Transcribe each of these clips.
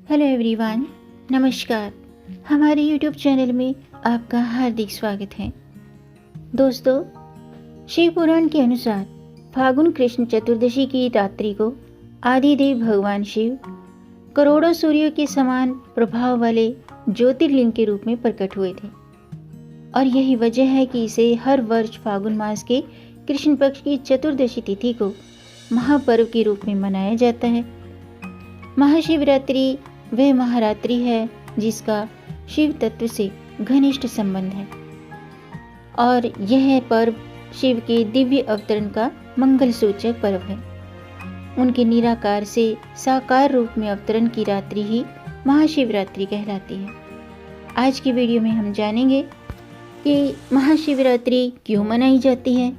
Hello everyone, नमस्कार। हमारे YouTube channel में आपका हार्दिक स्वागत है। दोस्तों, शिव पुराण के अनुसार फागुन कृष्ण चतुर्दशी की रात्रि को आदिदेव भगवान शिव करोड़ों सूर्यों के समान प्रभाव वाले ज्योतिर्लिंग के रूप में प्रकट हुए थे और यही वजह है कि इसे हर वर्ष फागुन मास के कृष्ण पक्ष की चतुर्दशी तिथि को महापर्व के रूप में मनाया जाता है। महाशिवरात्रि वह महारात्रि है जिसका शिव तत्व से घनिष्ठ संबंध है और यह पर्व शिव के दिव्य अवतरण का मंगल सूचक पर्व है। उनके निराकार से साकार रूप में अवतरण की रात्रि ही महाशिवरात्रि कहलाती है। आज की वीडियो में हम जानेंगे कि महाशिवरात्रि क्यों मनाई जाती है,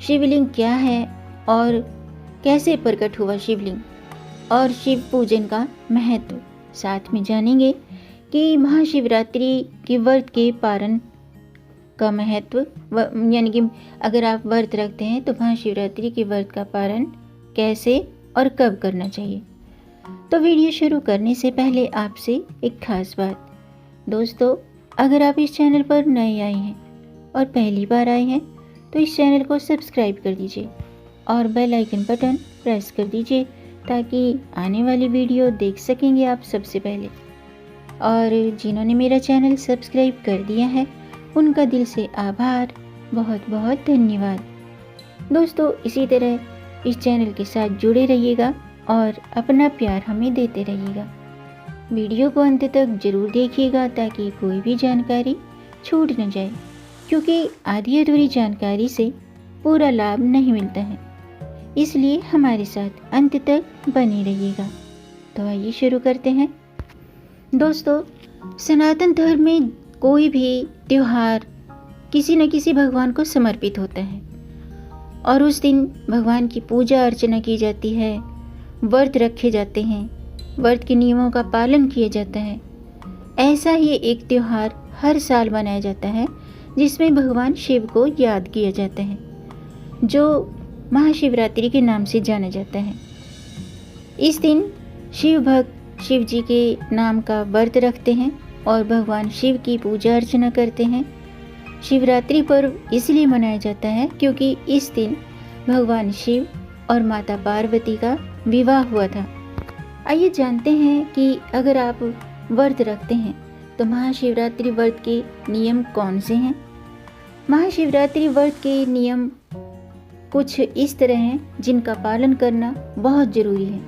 शिवलिंग क्या है और कैसे प्रकट हुआ शिवलिंग और शिव पूजन का महत्व। साथ में जानेंगे कि महाशिवरात्रि के व्रत के पारण का महत्व, यानी कि अगर आप व्रत रखते हैं तो महाशिवरात्रि के व्रत का पारण कैसे और कब करना चाहिए। तो वीडियो शुरू करने से पहले आपसे एक खास बात। दोस्तों, अगर आप इस चैनल पर नए आए हैं और पहली बार आए हैं तो इस चैनल को सब्सक्राइब कर दीजिए और बेल आइकन बटन प्रेस कर दीजिए ताकि आने वाली वीडियो देख सकेंगे आप सबसे पहले। और जिन्होंने मेरा चैनल सब्सक्राइब कर दिया है उनका दिल से आभार, बहुत बहुत धन्यवाद। दोस्तों, इसी तरह इस चैनल के साथ जुड़े रहिएगा और अपना प्यार हमें देते रहिएगा। वीडियो को अंत तक जरूर देखिएगा ताकि कोई भी जानकारी छूट न जाए, क्योंकि आधी अधूरी जानकारी से पूरा लाभ नहीं मिलता है, इसलिए हमारे साथ अंत तक बने रहिएगा। तो आइए शुरू करते हैं। दोस्तों, सनातन धर्म में कोई भी त्योहार किसी न किसी भगवान को समर्पित होता है और उस दिन भगवान की पूजा अर्चना की जाती है, व्रत रखे जाते हैं, व्रत के नियमों का पालन किया जाता है। ऐसा ही एक त्योहार हर साल मनाया जाता है जिसमें भगवान शिव को याद किया जाता है, जो महाशिवरात्रि के नाम से जाना जाता है। इस दिन शिव भक्त शिव जी के नाम का व्रत रखते हैं और भगवान शिव की पूजा अर्चना करते हैं। शिवरात्रि पर्व इसलिए मनाया जाता है क्योंकि इस दिन भगवान शिव और माता पार्वती का विवाह हुआ था। आइए जानते हैं कि अगर आप व्रत रखते हैं तो महाशिवरात्रि व्रत के नियम कौन से हैं। महाशिवरात्रि व्रत के नियम कुछ इस तरह हैं जिनका पालन करना बहुत ज़रूरी है।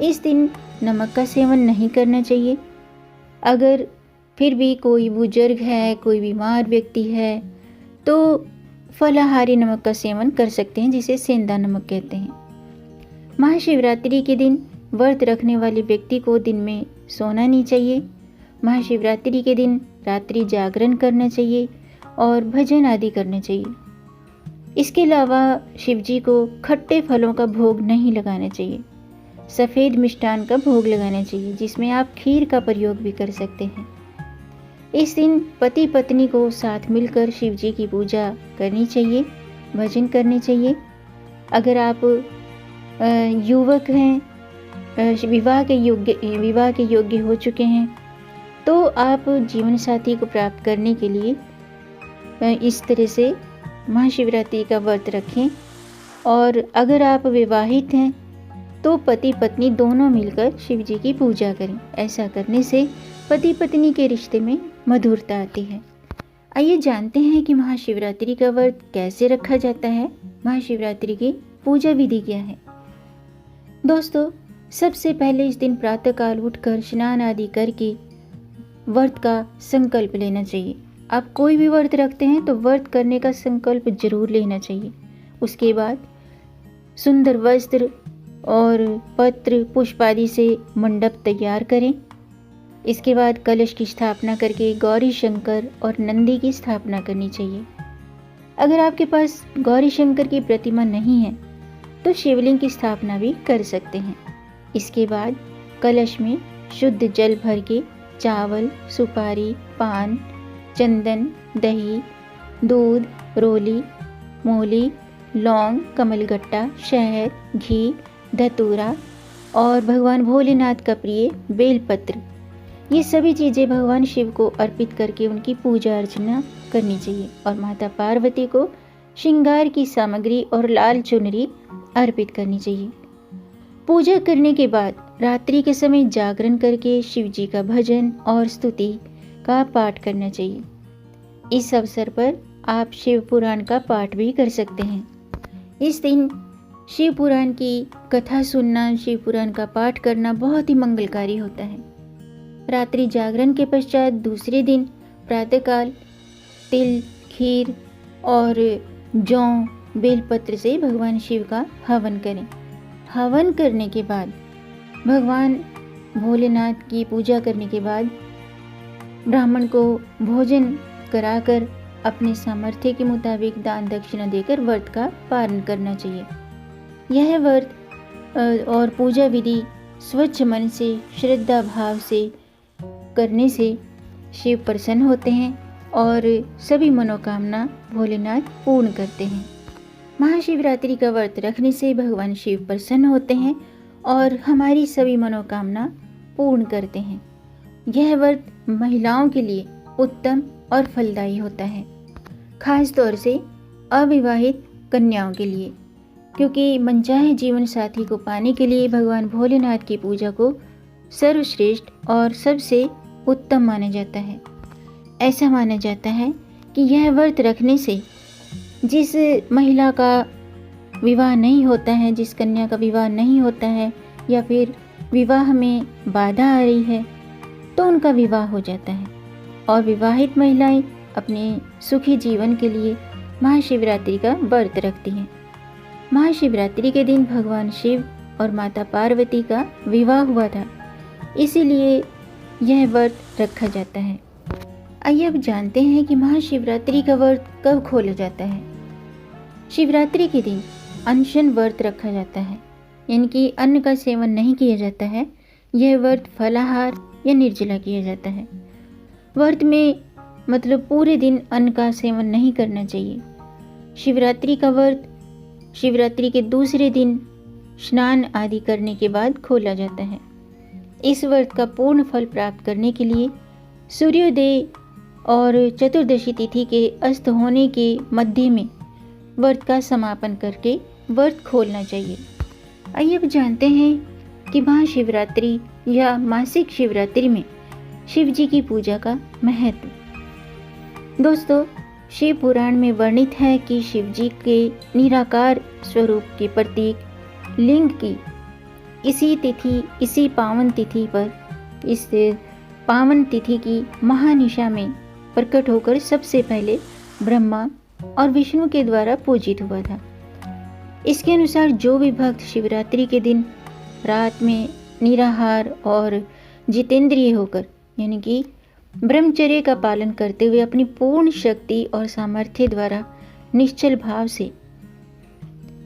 इस दिन नमक का सेवन नहीं करना चाहिए। अगर फिर भी कोई बुजुर्ग है, कोई बीमार व्यक्ति है, तो फलाहारी नमक का सेवन कर सकते हैं, जिसे सेंधा नमक कहते हैं। महाशिवरात्रि के दिन व्रत रखने वाले व्यक्ति को दिन में सोना नहीं चाहिए। महाशिवरात्रि के दिन रात्रि जागरण करना चाहिए और भजन आदि करना चाहिए। इसके अलावा शिवजी को खट्टे फलों का भोग नहीं लगाना चाहिए। सफ़ेद मिष्ठान का भोग लगाना चाहिए, जिसमें आप खीर का प्रयोग भी कर सकते हैं। इस दिन पति पत्नी को साथ मिलकर शिवजी की पूजा करनी चाहिए, भजन करने चाहिए। अगर आप युवक हैं, विवाह के योग्य हो चुके हैं, तो आप जीवन साथी को प्राप्त करने के लिए इस तरह से महाशिवरात्रि का व्रत रखें। और अगर आप विवाहित हैं तो पति पत्नी दोनों मिलकर शिव जी की पूजा करें। ऐसा करने से पति पत्नी के रिश्ते में मधुरता आती है। आइए जानते हैं कि महाशिवरात्रि का व्रत कैसे रखा जाता है, महाशिवरात्रि की पूजा विधि क्या है। दोस्तों, सबसे पहले इस दिन प्रातःकाल उठकर स्नान आदि करके व्रत का संकल्प लेना चाहिए। आप कोई भी व्रत रखते हैं तो व्रत करने का संकल्प जरूर लेना चाहिए। उसके बाद सुंदर वस्त्र और पत्र पुष्प आदि से मंडप तैयार करें। इसके बाद कलश की स्थापना करके गौरी शंकर और नंदी की स्थापना करनी चाहिए। अगर आपके पास गौरी शंकर की प्रतिमा नहीं है तो शिवलिंग की स्थापना भी कर सकते हैं। इसके बाद कलश में शुद्ध जल भर के चावल, सुपारी, पान, चंदन, दही, दूध, रोली, मूली, लौंग, कमलगट्टा, शहद, घी, धतूरा, और भगवान भोलेनाथ का प्रिय बेलपत्र, ये सभी चीज़ें भगवान शिव को अर्पित करके उनकी पूजा अर्चना करनी चाहिए। और माता पार्वती को श्रृंगार की सामग्री और लाल चुनरी अर्पित करनी चाहिए। पूजा करने के बाद रात्रि के समय जागरण करके शिव जी का भजन और स्तुति का पाठ करना चाहिए। इस अवसर पर आप शिव पुराण का पाठ भी कर सकते हैं। इस दिन शिव पुराण की कथा सुनना, शिव पुराण का पाठ करना बहुत ही मंगलकारी होता है। रात्रि जागरण के पश्चात दूसरे दिन प्रातःकाल तिल, खीर और जौ, बेलपत्र से भगवान शिव का हवन करें। हवन करने के बाद भगवान भोलेनाथ की पूजा करने के बाद ब्राह्मण को भोजन कराकर अपने सामर्थ्य के मुताबिक दान दक्षिणा देकर व्रत का पालन करना चाहिए। यह व्रत और पूजा विधि स्वच्छ मन से, श्रद्धा भाव से करने से शिव प्रसन्न होते हैं और सभी मनोकामना भोलेनाथ पूर्ण करते हैं। महाशिवरात्रि का व्रत रखने से भगवान शिव प्रसन्न होते हैं और हमारी सभी मनोकामना पूर्ण करते हैं। यह व्रत महिलाओं के लिए उत्तम और फलदायी होता है, खास तौर से अविवाहित कन्याओं के लिए, क्योंकि मनचाहे जीवन साथी को पाने के लिए भगवान भोलेनाथ की पूजा को सर्वश्रेष्ठ और सबसे उत्तम माना जाता है। ऐसा माना जाता है कि यह व्रत रखने से जिस महिला का विवाह नहीं होता है, जिस कन्या का विवाह नहीं होता है या फिर विवाह में बाधा आ रही है, तो उनका विवाह हो जाता है। और विवाहित महिलाएं अपने सुखी जीवन के लिए महाशिवरात्रि का व्रत रखती हैं। महाशिवरात्रि के दिन भगवान शिव और माता पार्वती का विवाह हुआ था, इसीलिए यह व्रत रखा जाता है। आइए अब जानते हैं कि महाशिवरात्रि का व्रत कब खोला जाता है। शिवरात्रि के दिन अनशन व्रत रखा जाता है, यानी कि अन्न का सेवन नहीं किया जाता है। यह व्रत फलाहार या निर्जला किया जाता है। व्रत में मतलब पूरे दिन अन्न का सेवन नहीं करना चाहिए। शिवरात्रि का व्रत शिवरात्रि के दूसरे दिन स्नान आदि करने के बाद खोला जाता है। इस व्रत का पूर्ण फल प्राप्त करने के लिए सूर्योदय और चतुर्दशी तिथि के अस्त होने के मध्य में व्रत का समापन करके व्रत खोलना चाहिए। आइए अब जानते हैं कि महाशिवरात्रि या मासिक शिवरात्रि में शिव जी की पूजा का महत्व। दोस्तों, शिव पुराण में वर्णित है कि शिव जी के निराकार स्वरूप के प्रतीक लिंग की इसी पावन तिथि पर, इस पावन तिथि की महानिशा में प्रकट होकर सबसे पहले ब्रह्मा और विष्णु के द्वारा पूजित हुआ था। इसके अनुसार जो भी भक्त शिवरात्रि के दिन रात में निराहार और जितेंद्रिय होकर, यानी कि ब्रह्मचर्य का पालन करते हुए अपनी पूर्ण शक्ति और सामर्थ्य द्वारा निश्चल भाव से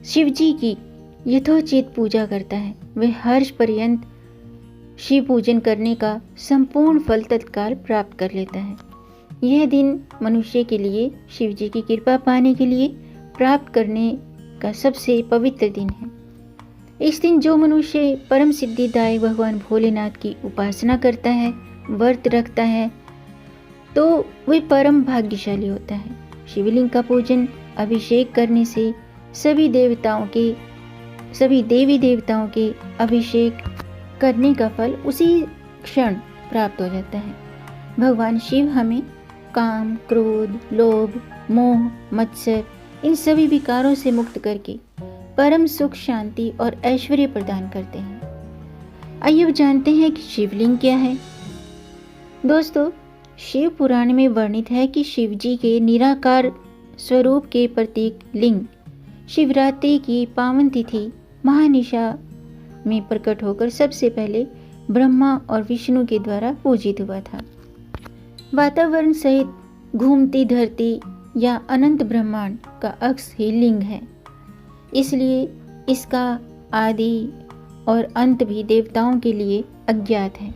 शिव जी की यथोचित पूजा करता है, वह हर्ष पर्यंत शिव पूजन करने का संपूर्ण फल तत्काल प्राप्त कर लेता है। यह दिन मनुष्य के लिए शिव जी की कृपा पाने के लिए प्राप्त करने का सबसे पवित्र दिन है। इस दिन जो मनुष्य परम सिद्धिदायक भगवान भोलेनाथ की उपासना करता है, व्रत रखता है, तो वह परम भाग्यशाली होता है। शिवलिंग का पूजन अभिषेक करने से सभी देवी देवताओं के अभिषेक करने का फल उसी क्षण प्राप्त हो जाता है। भगवान शिव हमें काम, क्रोध, लोभ, मोह, मत्सर इन सभी विकारों से मुक्त करके परम सुख, शांति और ऐश्वर्य प्रदान करते हैं। आइए अब जानते हैं कि शिवलिंग क्या है। दोस्तों, शिव पुराण में वर्णित है कि शिव जी के निराकार स्वरूप के प्रतीक लिंग शिवरात्रि की पावन तिथि महानिशा में प्रकट होकर सबसे पहले ब्रह्मा और विष्णु के द्वारा पूजित हुआ था। वातावरण सहित घूमती धरती या अनंत ब्रह्मांड का अक्ष ही लिंग है, इसलिए इसका आदि और अंत भी देवताओं के लिए अज्ञात है।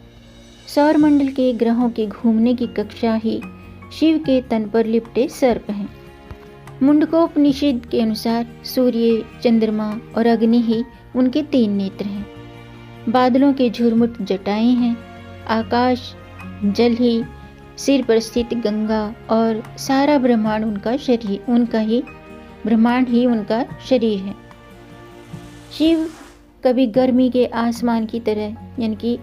सौरमंडल के ग्रहों के घूमने की कक्षा ही शिव के तन पर लिपटे सर्प हैं। मुंडकोपनिषद के अनुसार सूर्य, चंद्रमा और अग्नि ही उनके 3 नेत्र हैं। बादलों के झुरमुट जटाएं हैं, आकाश जल ही, सिर पर स्थित गंगा और सारा ब्रह्मांड उनका शरीर, उनका ही ब्रह्मांड ही उनका शरीर है। शिव कभी गर्मी के आसमान की तरह यानी कि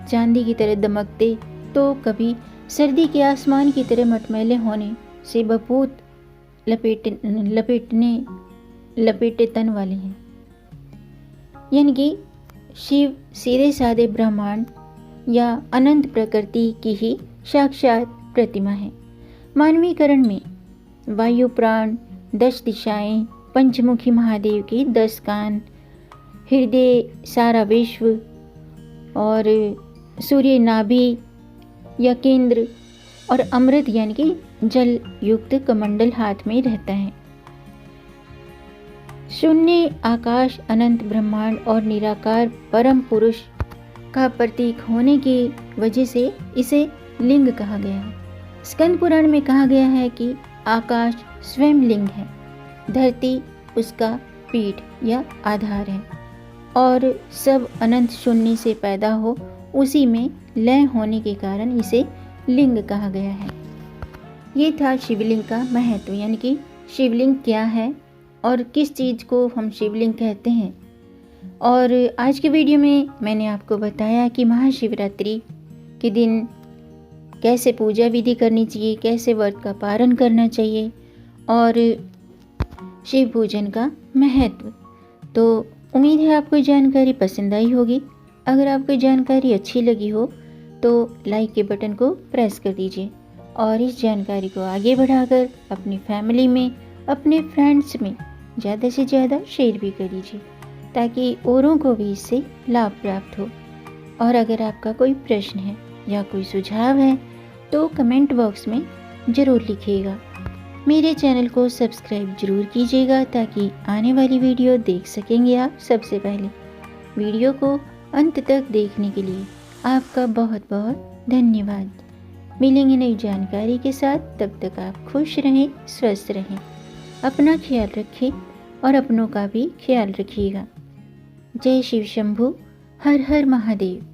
चांदी की तरह दमकते, तो कभी सर्दी के आसमान की तरह मटमैले होने से भभूत लपेटे तन वाले हैं। यानी कि शिव सीधे साधे ब्रह्मांड या अनंत प्रकृति की ही साक्षात प्रतिमा है। मानवीकरण में वायु प्राण, 10 दिशाएं, पंचमुखी महादेव के 10 कान, हृदय सारा विश्व और सूर्य नाभि या केंद्र और अमृत यानी कि जल युक्त कमंडल हाथ में रहता है। शून्य आकाश, अनंत ब्रह्मांड और निराकार परम पुरुष का प्रतीक होने की वजह से इसे लिंग कहा गया है। स्कंद पुराण में कहा गया है कि आकाश स्वयं लिंग है, धरती उसका पीठ या आधार है और सब अनंत शून्य से पैदा हो उसी में लय होने के कारण इसे लिंग कहा गया है। ये था शिवलिंग का महत्व, यानी कि शिवलिंग क्या है और किस चीज़ को हम शिवलिंग कहते हैं। और आज के वीडियो में मैंने आपको बताया कि महाशिवरात्रि के दिन कैसे पूजा विधि करनी चाहिए, कैसे व्रत का पारण करना चाहिए और शिव पूजन का महत्व। तो उम्मीद है आपको जानकारी पसंद आई होगी। अगर आपको जानकारी अच्छी लगी हो तो लाइक के बटन को प्रेस कर दीजिए और इस जानकारी को आगे बढ़ाकर अपनी फैमिली में, अपने फ्रेंड्स में ज़्यादा से ज़्यादा शेयर भी कर दीजिए ताकि औरों को भी इससे लाभ प्राप्त हो। और अगर आपका कोई प्रश्न है या कोई सुझाव है तो कमेंट बॉक्स में ज़रूर लिखिएगा। मेरे चैनल को सब्सक्राइब जरूर कीजिएगा ताकि आने वाली वीडियो देख सकेंगे आप सबसे पहले। वीडियो को अंत तक देखने के लिए आपका बहुत बहुत धन्यवाद। मिलेंगे नई जानकारी के साथ, तब तक आप खुश रहें, स्वस्थ रहें, अपना ख्याल रखें और अपनों का भी ख्याल रखिएगा। जय शिव शंभू, हर हर महादेव।